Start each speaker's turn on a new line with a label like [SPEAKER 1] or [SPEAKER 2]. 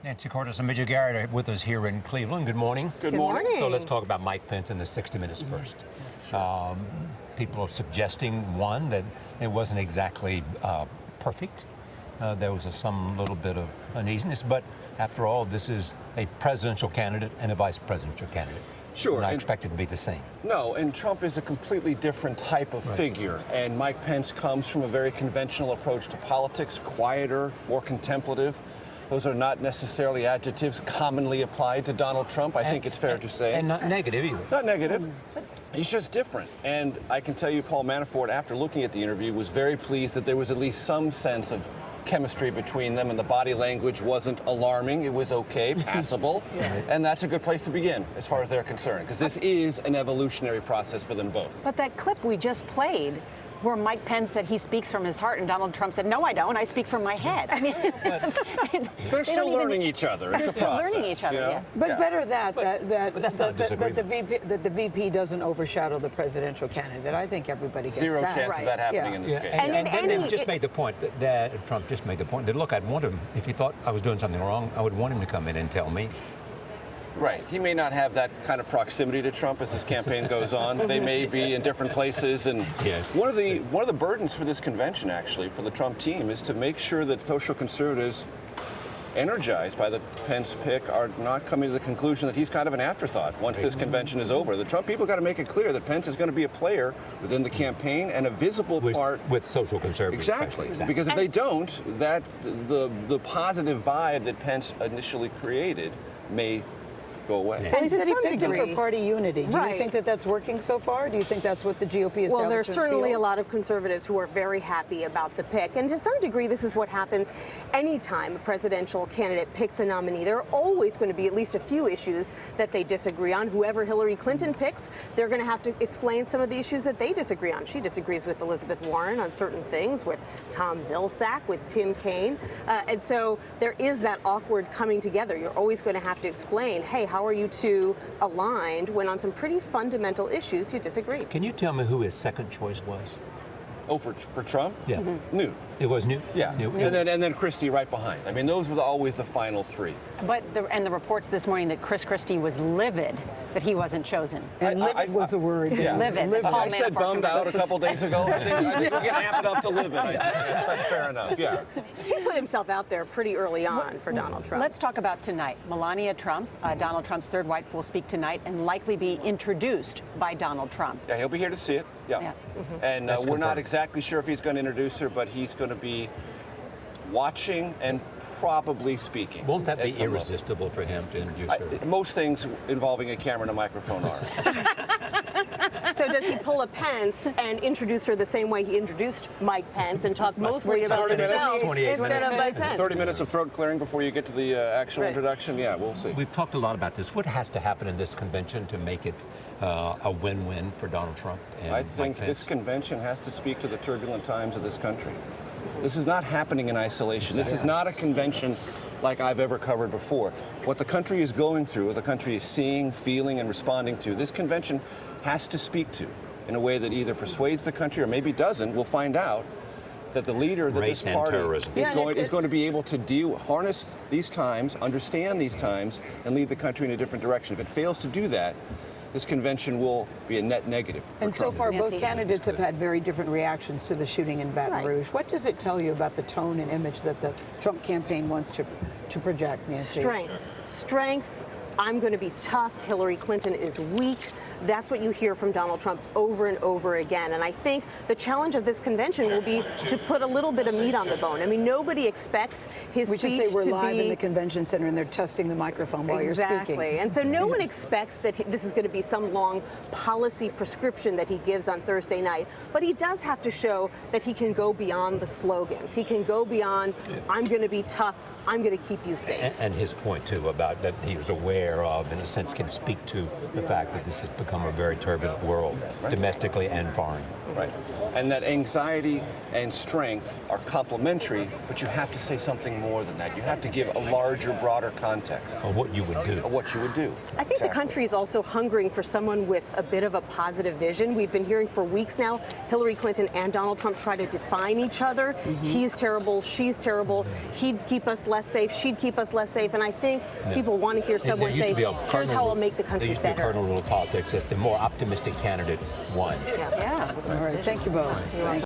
[SPEAKER 1] Nancy Cordes and Major Garrett are with us here in Cleveland. Good morning.
[SPEAKER 2] Good morning.
[SPEAKER 1] So let's talk about Mike Pence in the 60 Minutes first. People are suggesting, one, that it wasn't exactly perfect. There was some little bit of uneasiness, but after all, this is a presidential candidate and a vice presidential candidate.
[SPEAKER 2] Sure.
[SPEAKER 1] And I expect it to be the same.
[SPEAKER 2] No, and Trump is a completely different type of figure, and Mike Pence comes from a very conventional approach to politics, quieter, more contemplative. Those are not necessarily adjectives commonly applied to Donald Trump, I think it's fair to say.
[SPEAKER 1] And not negative either.
[SPEAKER 2] Not negative. He's just different. And I can tell you Paul Manafort, after looking at the interview, was very pleased that there was at least some sense of chemistry between them, and the body language wasn't alarming. It was okay, passable. Yes. And that's a good place to begin as far as they're concerned, because this is an evolutionary process for them both.
[SPEAKER 3] But that clip we just played, where Mike Pence said he speaks from his heart, and Donald Trump said, "No, I don't. I speak from my head." I mean,
[SPEAKER 2] they're still learning each other.
[SPEAKER 3] They're
[SPEAKER 2] it's a
[SPEAKER 3] still
[SPEAKER 2] process,
[SPEAKER 3] learning each other.
[SPEAKER 2] You know?
[SPEAKER 3] Yeah.
[SPEAKER 4] But better
[SPEAKER 1] But that's not
[SPEAKER 4] that the VP doesn't overshadow the presidential candidate. I think everybody gets
[SPEAKER 2] Zero
[SPEAKER 4] that.
[SPEAKER 2] chance of that happening in this case.
[SPEAKER 1] And they just made the point that Trump just made the point that, look, I'd want him, if he thought I was doing something wrong, I would want him to come in and tell me.
[SPEAKER 2] Right. He may not have that kind of proximity to Trump as this campaign goes on. They may be in different places. And one of the burdens for this convention, actually, for the Trump team, is to make sure that social conservatives energized by the Pence pick are not coming to the conclusion that he's kind of an afterthought once this convention is over. The Trump people got to make it clear that Pence is going to be a player within the campaign and a visible part
[SPEAKER 1] with social conservatives.
[SPEAKER 2] Exactly. Because if they don't, that the positive vibe that Pence initially created may go away.
[SPEAKER 4] Well, he said he picked him
[SPEAKER 3] degree.
[SPEAKER 4] for party unity. Do you think that that's working so far? Do you think that's what the GOP establishment
[SPEAKER 5] Well, there's certainly
[SPEAKER 4] feels?
[SPEAKER 5] a lot of conservatives who are very happy about the pick. And to some degree, this is what happens anytime a presidential candidate picks a nominee. There are always going to be at least a few issues that they disagree on. Whoever Hillary Clinton picks, they're going to have to explain some of the issues that they disagree on. She disagrees with Elizabeth Warren on certain things, with Tom Vilsack, with Tim Kaine. And so there is that awkward coming together. You're always going to have to explain, hey, how are you two aligned when on some pretty fundamental issues you disagree?
[SPEAKER 1] Can you tell me who his second choice was?
[SPEAKER 2] Oh, for Trump?
[SPEAKER 1] Yeah.
[SPEAKER 2] Newt.
[SPEAKER 1] It was Newt?
[SPEAKER 2] Yeah.
[SPEAKER 1] Newt.
[SPEAKER 2] And then Christie right behind. I mean, those were always the final three.
[SPEAKER 3] But the reports this morning that Chris Christie was livid that he wasn't chosen.
[SPEAKER 4] And livid was a word.
[SPEAKER 2] Yeah.
[SPEAKER 3] Livid.
[SPEAKER 2] I said bummed out a couple days ago. I think we're going to amp it up to livid. That's fair enough, yeah.
[SPEAKER 5] He put himself out there pretty early on for Donald Trump.
[SPEAKER 3] Let's talk about tonight. Melania Trump, Donald Trump's third wife, will speak tonight and likely be introduced by Donald Trump.
[SPEAKER 2] Yeah, he'll be here to see it. Yeah. And we're not exactly sure if he's going to introduce her, but he's going to be watching and probably speaking.
[SPEAKER 1] Won't that be irresistible for him to introduce her?
[SPEAKER 2] Most things involving a camera and a microphone are.
[SPEAKER 5] So does he pull a Pence and introduce her the same way he introduced Mike Pence and talk mostly about himself
[SPEAKER 1] 28
[SPEAKER 5] instead of Mike Pence?
[SPEAKER 2] 30 minutes of throat clearing before you get to the actual introduction? Yeah, we'll see.
[SPEAKER 1] We've talked a lot about this. What has to happen in this convention to make it a win-win for Donald Trump and
[SPEAKER 2] I think
[SPEAKER 1] Mike
[SPEAKER 2] this
[SPEAKER 1] Pence?
[SPEAKER 2] convention has to speak to the turbulent times of this country. This is not happening in isolation. This is not a convention like I've ever covered before. What the country is going through, what the country is seeing, feeling, and responding to, this convention has to speak to in a way that either persuades the country or maybe doesn't. We'll find out that the leader that
[SPEAKER 1] Race
[SPEAKER 2] this
[SPEAKER 1] and
[SPEAKER 2] party
[SPEAKER 1] terrorism.
[SPEAKER 2] is going to be able to harness these times, understand these times, and lead the country in a different direction. If it fails to do that, this convention will be a net negative for
[SPEAKER 4] And
[SPEAKER 2] Trump.
[SPEAKER 4] so far, both candidates have had very different reactions to the shooting in Baton Rouge. What does it tell you about the tone and image that the Trump campaign wants to project, Nancy?
[SPEAKER 5] Strength. I'm going to be tough. Hillary Clinton is weak. That's what you hear from Donald Trump over and over again. And I think the challenge of this convention will be to put a little bit of meat on the bone. I mean, nobody expects his speech to be...
[SPEAKER 4] We should say we're live in the convention center and they're testing the microphone while you're speaking.
[SPEAKER 5] Exactly. And so no one expects that this is going to be some long policy prescription that he gives on Thursday night. But he does have to show that he can go beyond the slogans. He can go beyond, I'm going to be tough, I'm going to keep you safe.
[SPEAKER 1] And his point, too, about that he was aware of, in a sense, can speak to the fact that this has become a very turbulent world, domestically and foreign.
[SPEAKER 2] Right. And that anxiety and strength are complementary, but you have to say something more than that. You have to give a larger, broader context.
[SPEAKER 1] Of what you would do.
[SPEAKER 2] Of what you would do.
[SPEAKER 5] I think the country is also hungering for someone with a bit of a positive vision. We've been hearing for weeks now, Hillary Clinton and Donald Trump try to define each other. He's terrible, she's terrible. He'd keep us less safe. She'd keep us less safe. And I think people want to hear someone say, here's how I'll make the country better.
[SPEAKER 1] There used to be cardinal rule of politics that the more optimistic candidate won.
[SPEAKER 5] Yeah.
[SPEAKER 4] All right, thank you both.